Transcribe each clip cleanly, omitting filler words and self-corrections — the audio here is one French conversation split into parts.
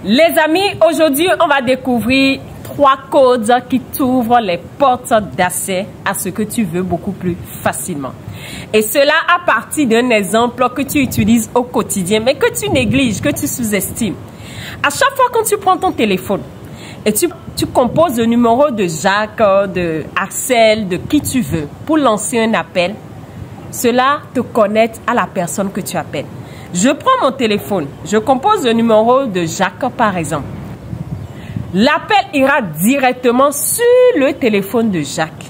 Les amis, aujourd'hui, on va découvrir 3 codes qui t'ouvrent les portes d'accès à ce que tu veux beaucoup plus facilement. Et cela à partir d'un exemple que tu utilises au quotidien, mais que tu négliges, que tu sous-estimes. À chaque fois quand tu prends ton téléphone et tu composes le numéro de Jacques, de Axel, de qui tu veux pour lancer un appel, cela te connecte à la personne que tu appelles. Je prends mon téléphone, je compose le numéro de Jacques par exemple. L'appel ira directement sur le téléphone de Jacques.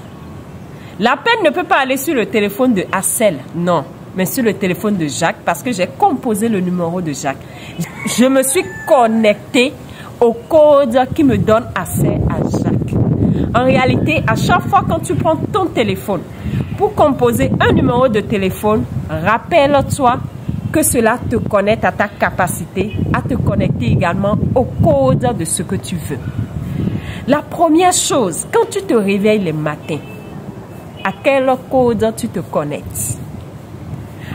L'appel ne peut pas aller sur le téléphone de Axel, non, mais sur le téléphone de Jacques parce que j'ai composé le numéro de Jacques. Je me suis connecté au code qui me donne accès à Jacques. En réalité, à chaque fois quand tu prends ton téléphone pour composer un numéro de téléphone, rappelle-toi que cela te connecte à ta capacité à te connecter également au code de ce que tu veux. La première chose, quand tu te réveilles le matin, à quel code tu te connectes?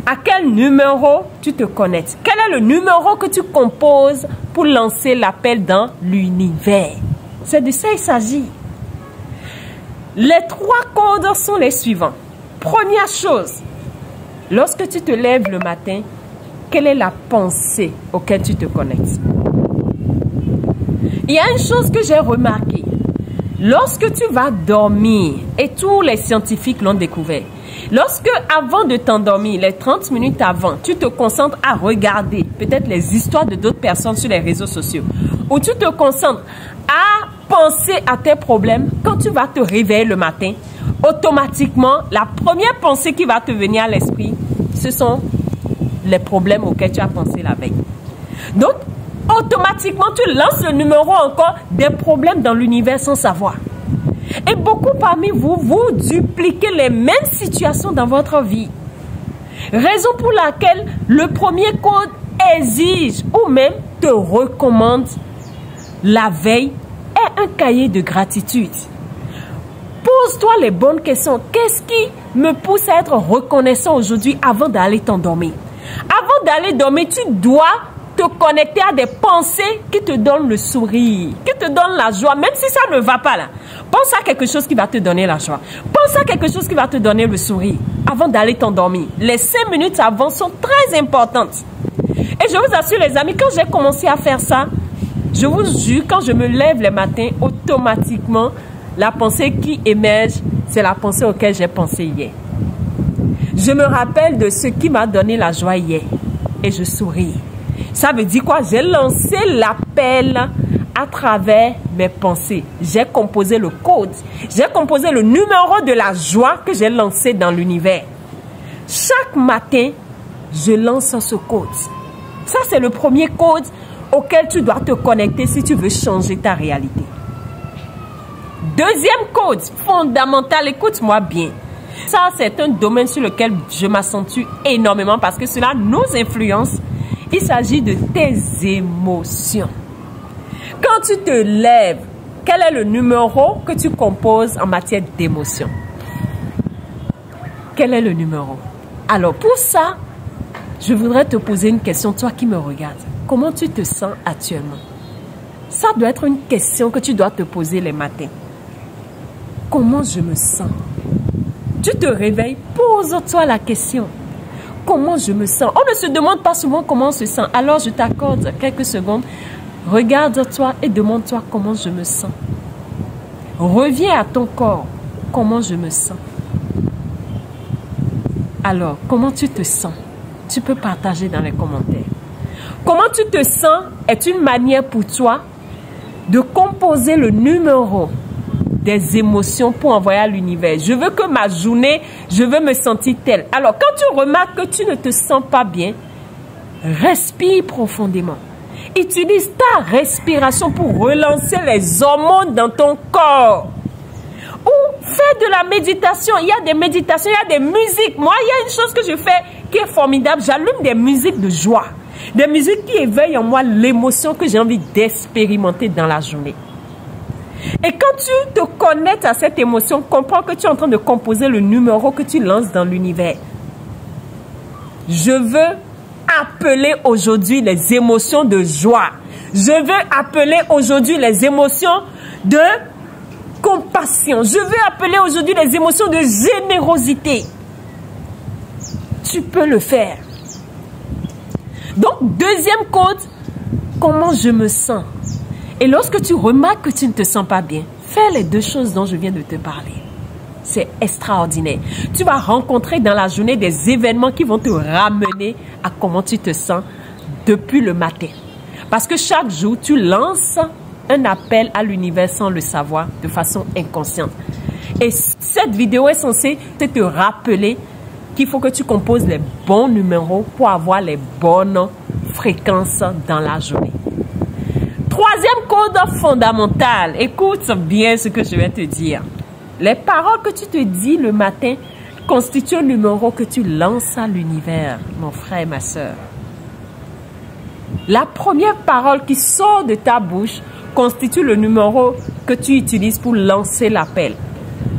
À quel numéro tu te connectes? Quel est le numéro que tu composes pour lancer l'appel dans l'univers? C'est de ça qu'il s'agit. Les 3 codes sont les suivants. Première chose, lorsque tu te lèves le matin, quelle est la pensée auquel tu te connectes? Il y a une chose que j'ai remarquée. Lorsque tu vas dormir, et tous les scientifiques l'ont découvert, lorsque avant de t'endormir, les 30 minutes avant, tu te concentres à regarder peut-être les histoires de d'autres personnes sur les réseaux sociaux, ou tu te concentres à penser à tes problèmes, quand tu vas te réveiller le matin, automatiquement, la première pensée qui va te venir à l'esprit, ce sont les problèmes auxquels tu as pensé la veille. Donc, automatiquement, tu lances le numéro encore des problèmes dans l'univers sans savoir. Et beaucoup parmi vous, vous dupliquez les mêmes situations dans votre vie. Raison pour laquelle le premier code exige ou même te recommande la veille est un cahier de gratitude. Pose-toi les bonnes questions. Qu'est-ce qui me pousse à être reconnaissant aujourd'hui avant d'aller t'endormir? Avant d'aller dormir, tu dois te connecter à des pensées qui te donnent le sourire, qui te donnent la joie, même si ça ne va pas là. Pense à quelque chose qui va te donner la joie. Pense à quelque chose qui va te donner le sourire avant d'aller t'endormir. Les 5 minutes avant sont très importantes. Et je vous assure les amis, quand j'ai commencé à faire ça, je vous jure, quand je me lève le matin, automatiquement, la pensée qui émerge, c'est la pensée auquel j'ai pensé hier. Je me rappelle de ce qui m'a donné la joie hier et je souris. Ça veut dire quoi? J'ai lancé l'appel à travers mes pensées. J'ai composé le code. J'ai composé le numéro de la joie que j'ai lancé dans l'univers. Chaque matin, je lance ce code. Ça, c'est le premier code auquel tu dois te connecter si tu veux changer ta réalité. Deuxième code fondamental, écoute-moi bien. Ça, c'est un domaine sur lequel je m'accentue énormément parce que cela nous influence. Il s'agit de tes émotions. Quand tu te lèves, quel est le numéro que tu composes en matière d'émotions? Quel est le numéro? Alors, pour ça, je voudrais te poser une question, toi qui me regardes. Comment tu te sens actuellement? Ça doit être une question que tu dois te poser les matins. Comment je me sens? Tu te réveilles, pose-toi la question. Comment je me sens? On ne se demande pas souvent comment on se sent. Alors je t'accorde quelques secondes. Regarde-toi et demande-toi comment je me sens. Reviens à ton corps. Comment je me sens? Alors, comment tu te sens? Tu peux partager dans les commentaires. Comment tu te sens est une manière pour toi de composer le numéro des émotions pour envoyer à l'univers. Je veux que ma journée, je veux me sentir telle. Alors, quand tu remarques que tu ne te sens pas bien, respire profondément. Utilise ta respiration pour relancer les hormones dans ton corps. Ou fais de la méditation. Il y a des méditations, il y a des musiques. Moi, il y a une chose que je fais qui est formidable. J'allume des musiques de joie. Des musiques qui éveillent en moi l'émotion que j'ai envie d'expérimenter dans la journée. Et quand tu te connectes à cette émotion, comprends que tu es en train de composer le numéro que tu lances dans l'univers. Je veux appeler aujourd'hui les émotions de joie. Je veux appeler aujourd'hui les émotions de compassion. Je veux appeler aujourd'hui les émotions de générosité. Tu peux le faire. Donc, deuxième code, comment je me sens. Et lorsque tu remarques que tu ne te sens pas bien, fais les deux choses dont je viens de te parler. C'est extraordinaire. Tu vas rencontrer dans la journée des événements qui vont te ramener à comment tu te sens depuis le matin. Parce que chaque jour, tu lances un appel à l'univers sans le savoir, de façon inconsciente. Et cette vidéo est censée te rappeler qu'il faut que tu composes les bons numéros pour avoir les bonnes fréquences dans la journée. Troisième code fondamental. Écoute bien ce que je vais te dire. Les paroles que tu te dis le matin constituent un numéro que tu lances à l'univers, mon frère et ma soeur. La première parole qui sort de ta bouche constitue le numéro que tu utilises pour lancer l'appel.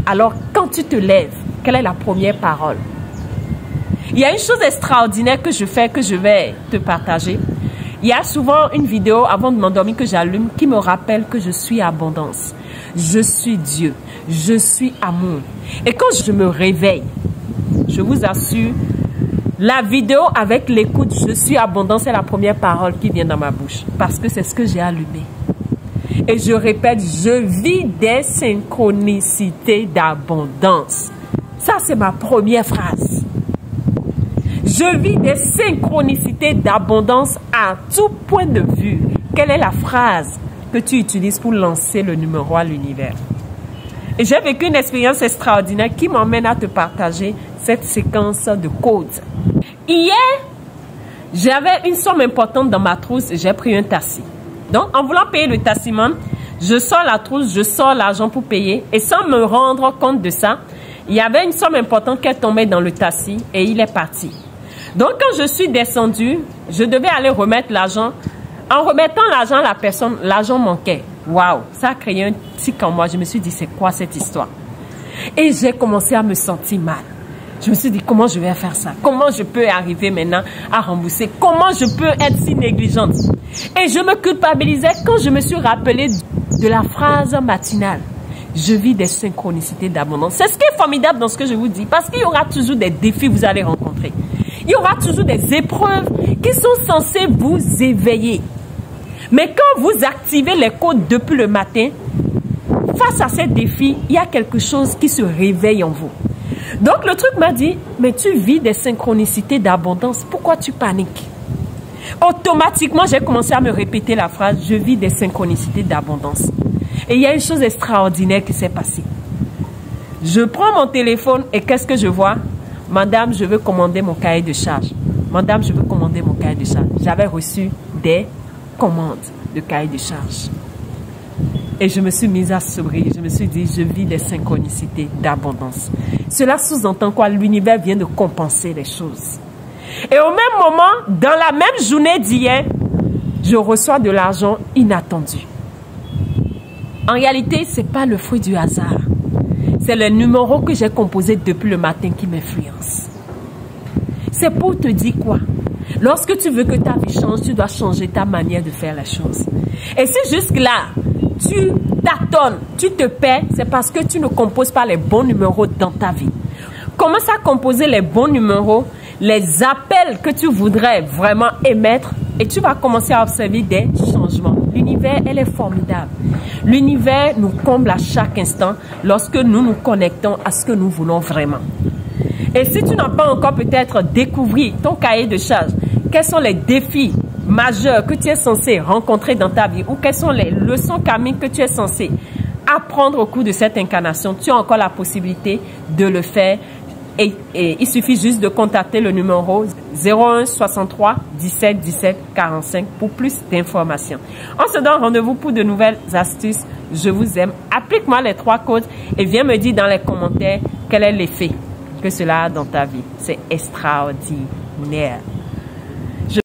Alors, quand tu te lèves, quelle est la première parole? Il y a une chose extraordinaire que je fais, que je vais te partager. Il y a souvent une vidéo avant de m'endormir que j'allume qui me rappelle que je suis abondance. Je suis Dieu. Je suis amour. Et quand je me réveille, je vous assure, la vidéo avec l'écoute, je suis abondance, c'est la première parole qui vient dans ma bouche. Parce que c'est ce que j'ai allumé. Et je répète, je vis des synchronicités d'abondance. Ça, c'est ma première phrase. Je vis des synchronicités d'abondance à tout point de vue. Quelle est la phrase que tu utilises pour lancer le numéro à l'univers? Et j'ai vécu une expérience extraordinaire qui m'emmène à te partager cette séquence de codes. Hier, j'avais une somme importante dans ma trousse et j'ai pris un taxi. Donc, en voulant payer le taximan, je sors la trousse, je sors l'argent pour payer. Et sans me rendre compte de ça, il y avait une somme importante qui est tombée dans le taxi et il est parti. Donc, quand je suis descendue, je devais aller remettre l'argent. En remettant l'argent à la personne, l'argent manquait. Waouh, ça a créé un tic en moi. Je me suis dit, c'est quoi cette histoire? Et j'ai commencé à me sentir mal. Je me suis dit, comment je vais faire ça? Comment je peux arriver maintenant à rembourser? Comment je peux être si négligente? Et je me culpabilisais quand je me suis rappelé de la phrase matinale. Je vis des synchronicités d'abondance. C'est ce qui est formidable dans ce que je vous dis. Parce qu'il y aura toujours des défis que vous allez rencontrer. Il y aura toujours des épreuves qui sont censées vous éveiller. Mais quand vous activez les codes depuis le matin, face à ces défis, il y a quelque chose qui se réveille en vous. Donc le truc m'a dit, mais tu vis des synchronicités d'abondance, pourquoi tu paniques? Automatiquement, j'ai commencé à me répéter la phrase, je vis des synchronicités d'abondance. Et il y a une chose extraordinaire qui s'est passée. Je prends mon téléphone et qu'est-ce que je vois? Madame, je veux commander mon cahier de charge. Madame, je veux commander mon cahier de charge. J'avais reçu des commandes de cahier de charge. Et je me suis mise à sourire. Je me suis dit, je vis des synchronicités d'abondance. Cela sous-entend quoi? L'univers vient de compenser les choses. Et au même moment, dans la même journée d'hier, je reçois de l'argent inattendu. En réalité, ce n'est pas le fruit du hasard. C'est le numéro que j'ai composé depuis le matin qui m'influence. C'est pour te dire quoi? Lorsque tu veux que ta vie change, tu dois changer ta manière de faire les choses. Et si jusque-là, tu tâtonnes, tu te perds, c'est parce que tu ne composes pas les bons numéros dans ta vie. Commence à composer les bons numéros, les appels que tu voudrais vraiment émettre et tu vas commencer à observer des changements. L'univers, elle est formidable. L'univers nous comble à chaque instant lorsque nous nous connectons à ce que nous voulons vraiment. Et si tu n'as pas encore peut-être découvert ton cahier de charge, quels sont les défis majeurs que tu es censé rencontrer dans ta vie ou quelles sont les leçons karmiques que tu es censé apprendre au cours de cette incarnation, tu as encore la possibilité de le faire. Et il suffit juste de contacter le numéro 01 63 17 17 45 pour plus d'informations. On se donne rendez-vous pour de nouvelles astuces. Je vous aime. Applique-moi les 3 codes et viens me dire dans les commentaires quel est l'effet que cela a dans ta vie. C'est extraordinaire.